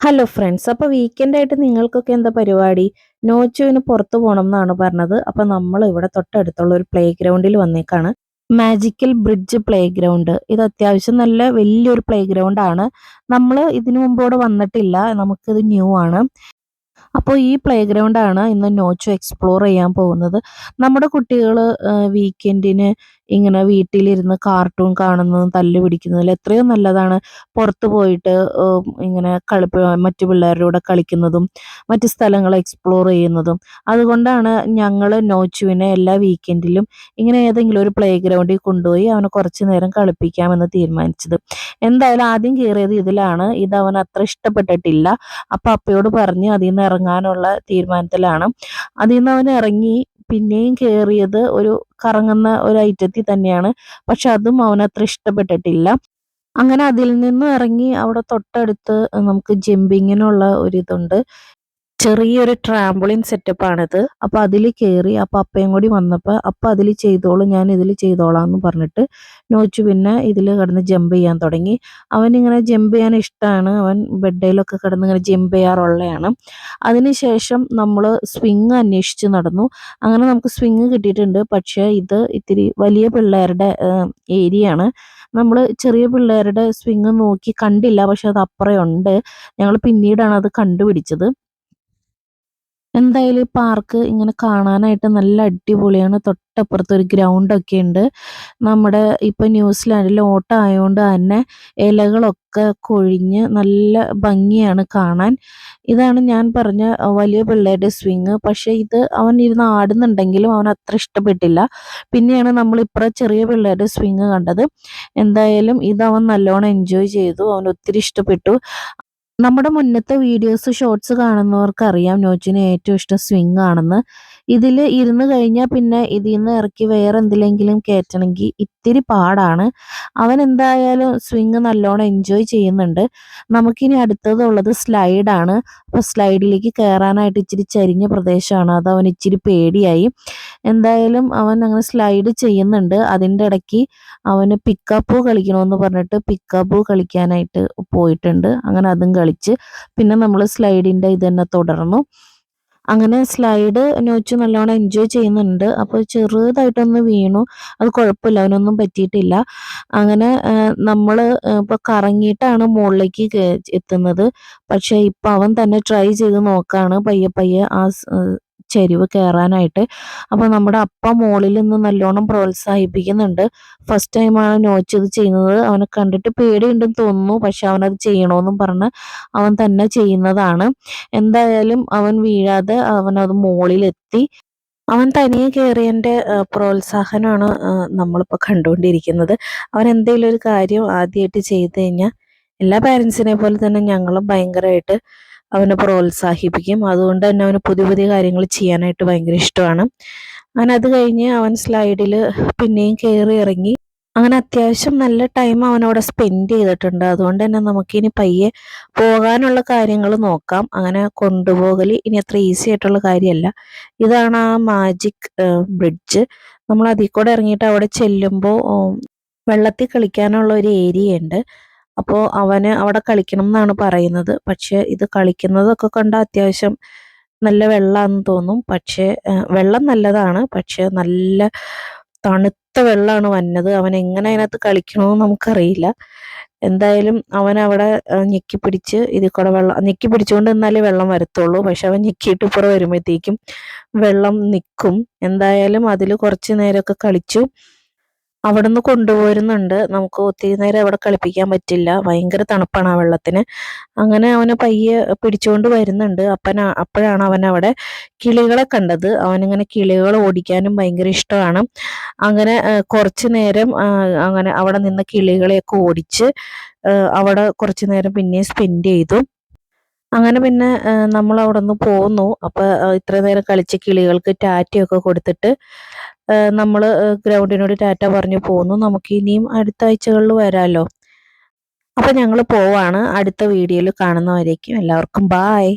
Hello friends, അപ്പോൾ weekend ആയിട്ട് നിങ്ങൾക്കൊക്കെ എന്താ പരിപാടി? നോച്ചുവിന് പുറത്തു പോകണം എന്നാണ് പറഞ്ഞത്. അപ്പോൾ നമ്മൾ ഇവിടെ തൊട്ടടുത്തുള്ള ഒരു പ്ലേ ഗ്രൗണ്ടിൽ വന്നേക്കാണ്. Magical bridge play ground. ഇത് അത്യാവശ്യം നല്ല വലിയൊരു പ്ലേ ഗ്രൗണ്ട് ആണ്. നമ്മൾ ഇതിനു മുമ്പ് ഇവിടെ വന്നിട്ടില്ല, നമുക്കിത് ന്യൂ ആണ്. അപ്പോൾ ഈ പ്ലേ ഗ്രൗണ്ടാണ് ഇന്ന് നോച്ചു എക്സ്പ്ലോർ ചെയ്യാൻ പോകുന്നത്. നമ്മുടെ കുട്ടികൾ വീക്കെൻഡിന് ഇങ്ങനെ വീട്ടിലിരുന്ന് കാർട്ടൂൺ കാണുന്നതും തല്ല് പിടിക്കുന്നതിൽ എത്രയോ നല്ലതാണ് പുറത്ത് പോയിട്ട് ഇങ്ങനെ മറ്റു പിള്ളേരുടെ കൂടെ കളിക്കുന്നതും മറ്റ് സ്ഥലങ്ങൾ എക്സ്പ്ലോർ ചെയ്യുന്നതും. അതുകൊണ്ടാണ് ഞങ്ങൾ നോച്ചുവിനെ എല്ലാ വീക്കെൻഡിലും ഇങ്ങനെ ഏതെങ്കിലും ഒരു പ്ലേ ഗ്രൗണ്ടിൽ കൊണ്ടുപോയി അവനെ കുറച്ച് നേരം കളിപ്പിക്കാമെന്ന് തീരുമാനിച്ചത്. എന്തായാലും ആദ്യം കയറിയത് ഇതിലാണ്. ഇത് അവൻ അത്ര ഇഷ്ടപ്പെട്ടിട്ടില്ല. അപ്പം അപ്പയോട് പറഞ്ഞ് അതിൽ നിന്ന് ഇറങ്ങാനുള്ള തീരുമാനത്തിലാണ്. അതിൽ നിന്ന് അവൻ ഇറങ്ങി പിന്നെയും കയറിയത് ഒരു കറങ്ങുന്ന ഒരു ഐറ്റത്തിൽ തന്നെയാണ്. പക്ഷെ അതും അവനത്ര ഇഷ്ടപ്പെട്ടിട്ടില്ല. അങ്ങനെ അതിൽ നിന്നും ഇറങ്ങി അവിടെ തൊട്ടടുത്ത് നമുക്ക് ജമ്പിങ്ങിനുള്ള ഒരിതുണ്ട്. ചെറിയൊരു ട്രാംപോളിൻ സെറ്റപ്പാണിത്. അപ്പോൾ അതിൽ കയറി. അപ്പോൾ അപ്പയും കൂടി വന്നപ്പോൾ അപ്പ അതിൽ ചെയ്തോളൂ, ഞാൻ ഇതിൽ ചെയ്തോളാം എന്ന് പറഞ്ഞിട്ട് നോച്ചു പിന്നെ ഇതിൽ കിടന്ന് ജമ്പ് ചെയ്യാൻ തുടങ്ങി. അവനിങ്ങനെ ജമ്പ് ചെയ്യാൻ ഇഷ്ടമാണ്. അവൻ ബെഡയിലൊക്കെ കിടന്ന് ഇങ്ങനെ ജമ്പ് ചെയ്യാറുള്ളതാണ്. അതിനുശേഷം നമ്മൾ സ്വിങ് അന്വേഷിച്ച് നടന്നു. അങ്ങനെ നമുക്ക് സ്വിങ് കിട്ടിയിട്ടുണ്ട്. പക്ഷേ ഇത് ഇത്തിരി വലിയ പിള്ളേരുടെ ഏരിയ ആണ്. നമ്മൾ ചെറിയ പിള്ളേരുടെ സ്വിങ് നോക്കി കണ്ടില്ല. പക്ഷെ അത് അപ്പുറം ഉണ്ട്. ഞങ്ങൾ പിന്നീടാണ് അത് കണ്ടുപിടിച്ചത്. എന്തായാലും ഈ പാർക്ക് ഇങ്ങനെ കാണാനായിട്ട് നല്ല അടിപൊളിയാണ്. തൊട്ടപ്പുറത്ത് ഒരു ഗ്രൗണ്ടൊക്കെ ഉണ്ട്. നമ്മുടെ ഇപ്പോൾ ന്യൂസിലാൻഡിൽ ഓട്ടം ആയതുകൊണ്ട് തന്നെ ഇലകളൊക്കെ കൊഴിഞ്ഞ് നല്ല ഭംഗിയാണ് കാണാൻ. ഇതാണ് ഞാൻ പറഞ്ഞ വലിയ പിള്ളേരുടെ സ്വിങ്. പക്ഷേ ഇത് അവൻ ഇരുന്ന് ആടുന്നുണ്ടെങ്കിലും അവൻ അത്ര ഇഷ്ടപ്പെട്ടില്ല. പിന്നെയാണ് നമ്മൾ ഇപ്പുറം ചെറിയ പിള്ളേരുടെ സ്വിങ് കണ്ടത്. എന്തായാലും ഇത് അവൻ നല്ലോണം എൻജോയ് ചെയ്തു. അവൻ ഒത്തിരി ഇഷ്ടപ്പെട്ടു. നമ്മുടെ മുന്നത്തെ വീഡിയോസ് ഷോർട്സ് കാണുന്നവർക്ക് അറിയാം നോച്ചിന് ഏറ്റവും ഇഷ്ടം സ്വിങ് ആണെന്ന്. ഇതിൽ ഇരുന്ന് കഴിഞ്ഞാൽ പിന്നെ ഇതിൽ നിന്ന് ഇറക്കി വേറെ എന്തിലെങ്കിലും കയറ്റണമെങ്കിൽ ഇത്തിരി പാടാണ്. അവൻ എന്തായാലും സ്വിങ് നല്ലോണം എൻജോയ് ചെയ്യുന്നുണ്ട്. നമുക്കിനി അടുത്തതുള്ളത് സ്ലൈഡാണ്. അപ്പോൾ സ്ലൈഡിലേക്ക് കയറാനായിട്ട് ഇച്ചിരി ചരിഞ്ഞ പ്രദേശമാണ്. അത് അവൻ ഇച്ചിരി പേടിയായി. എന്തായാലും അവൻ അങ്ങനെ സ്ലൈഡ് ചെയ്യുന്നുണ്ട്. അതിൻ്റെ ഇടയ്ക്ക് അവന് പിക്കാപ്പൂ കളിക്കണമെന്ന് പറഞ്ഞിട്ട് പിക്കാപ്പൂ കളിക്കാനായിട്ട് പോയിട്ടുണ്ട്. അങ്ങനെ അതും കളിച്ച് പിന്നെ നമ്മൾ സ്ലൈഡിൻ്റെ ഇത് തന്നെ തുടർന്നു. അങ്ങനെ സ്ലൈഡ് നോച്ചു നല്ലോണം എൻജോയ് ചെയ്യുന്നുണ്ട്. അപ്പോൾ ചെറുതായിട്ടൊന്ന് വീണു. അത് കുഴപ്പമില്ല, അവനൊന്നും പറ്റിയിട്ടില്ല. അങ്ങനെ നമ്മൾ ഇപ്പോൾ കറങ്ങിയിട്ടാണ് മുകളിലേക്ക് എത്തുന്നത്. പക്ഷേ ഇപ്പം അവൻ തന്നെ ട്രൈ ചെയ്ത് നോക്കുകയാണ് പയ്യെ പയ്യെ ആ ചെരിവ് കയറാനായിട്ട്. അപ്പോൾ നമ്മുടെ അപ്പ മുകളിൽ നിന്ന് നല്ലോണം പ്രോത്സാഹിപ്പിക്കുന്നുണ്ട്. ഫസ്റ്റ് ടൈമാണ് നോച്ച് ഇത് ചെയ്യുന്നത്. അവനെ കണ്ടിട്ട് പേടിയുണ്ടെന്ന് തോന്നുന്നു. പക്ഷെ അവനത് ചെയ്യണമെന്നും പറഞ്ഞ് അവൻ തന്നെ ചെയ്യുന്നതാണ്. എന്തായാലും അവൻ വീഴാതെ അവനത് മുകളിലെത്തി. അവൻ തനിയെ കയറിയതിൻ്റെ പ്രോത്സാഹനമാണ് നമ്മളിപ്പോൾ കണ്ടുകൊണ്ടിരിക്കുന്നത്. അവൻ എന്തെങ്കിലും ഒരു കാര്യം ആദ്യമായിട്ട് ചെയ്ത് കഴിഞ്ഞാൽ എല്ലാ പാരൻസിനെ പോലെ തന്നെ ഞങ്ങളും ഭയങ്കരമായിട്ട് അവനെ പ്രോത്സാഹിപ്പിക്കും. അതുകൊണ്ട് തന്നെ അവന് പുതിയ പുതിയ കാര്യങ്ങൾ ചെയ്യാനായിട്ട് ഭയങ്കര ഇഷ്ടമാണ്. അങ്ങനെ അത് കഴിഞ്ഞ് അവൻ സ്ലൈഡിൽ പിന്നെയും കയറി ഇറങ്ങി. അങ്ങനെ അത്യാവശ്യം നല്ല ടൈം അവനവിടെ സ്പെൻഡ് ചെയ്തിട്ടുണ്ട്. അതുകൊണ്ട് തന്നെ നമുക്കിനി പയ്യെ പോകാനുള്ള കാര്യങ്ങൾ നോക്കാം. അങ്ങനെ കൊണ്ടുപോകൽ ഇനി അത്ര ഈസി ആയിട്ടുള്ള കാര്യമല്ല. ഇതാണ് ആ മാജിക് ബ്രിഡ്ജ്. നമ്മൾ അതിൽ കൂടെ ഇറങ്ങിയിട്ട് അവിടെ ചെല്ലുമ്പോൾ വെള്ളത്തിൽ കളിക്കാനുള്ള ഒരു ഏരിയ ഉണ്ട്. അപ്പോൾ അവന് അവിടെ കളിക്കണം എന്നാണ് പറയുന്നത്. പക്ഷേ ഇത് കളിക്കുന്നതൊക്കെ കണ്ട അത്യാവശ്യം നല്ല വെള്ളമാണെന്ന് തോന്നും. പക്ഷേ വെള്ളം നല്ലതാണ്. പക്ഷേ നല്ല തണുത്ത വെള്ളമാണ് വന്നത്. അവൻ എങ്ങനെ അതിനകത്ത് കളിക്കണമെന്ന് നമുക്കറിയില്ല. എന്തായാലും അവൻ അവിടെ ഞെക്കിപ്പിടിച്ച് ഇതിൽ കൂടെ വെള്ളം ഞെക്കി പിടിച്ചുകൊണ്ട് നിന്നാലേ വെള്ളം വരത്തുള്ളൂ. പക്ഷെ അവൻ ഞെക്കിയിട്ട് ഇപ്പുറം വരുമ്പോഴത്തേക്കും വെള്ളം നിൽക്കും. എന്തായാലും അതിൽ കുറച്ച് നേരമൊക്കെ കളിച്ചു. അവിടുന്ന് കൊണ്ടുപോരുന്നുണ്ട്. നമുക്ക് ഒത്തിരി നേരം അവിടെ കളിപ്പിക്കാൻ പറ്റില്ല. ഭയങ്കര തണുപ്പാണ് ആ വെള്ളത്തിന്. അങ്ങനെ അവനെ പയ്യെ പിടിച്ചുകൊണ്ട് വരുന്നുണ്ട്. അപ്പോഴാണ് അവൻ അവിടെ കിളികളെ കണ്ടത്. അവനിങ്ങനെ കിളികളെ ഓടിക്കാനും ഭയങ്കര ഇഷ്ടമാണ്. അങ്ങനെ കുറച്ച് നേരം അങ്ങനെ അവിടെ നിന്ന് കിളികളെയൊക്കെ ഓടിച്ച് അവിടെ കുറച്ച് നേരം പിന്നെ സ്പെൻഡ് ചെയ്തു. അങ്ങനെ പിന്നെ നമ്മൾ അവിടെ നിന്ന് പോന്നു. അപ്പോൾ ഇത്ര നേരം കളിച്ച കിളികൾക്ക് ടാറ്റയൊക്കെ കൊടുത്തിട്ട് നമ്മൾ ഗ്രൗണ്ടിനോട് ടാറ്റ പറഞ്ഞു പോന്നു. നമുക്ക് ഇനിയും അടുത്ത ആഴ്ചകളിൽ വരാമല്ലോ. അപ്പോൾ ഞങ്ങൾ പോവാണ്. അടുത്ത വീഡിയോയിൽ കാണുന്നവരേക്കും എല്ലാവർക്കും ബായ്.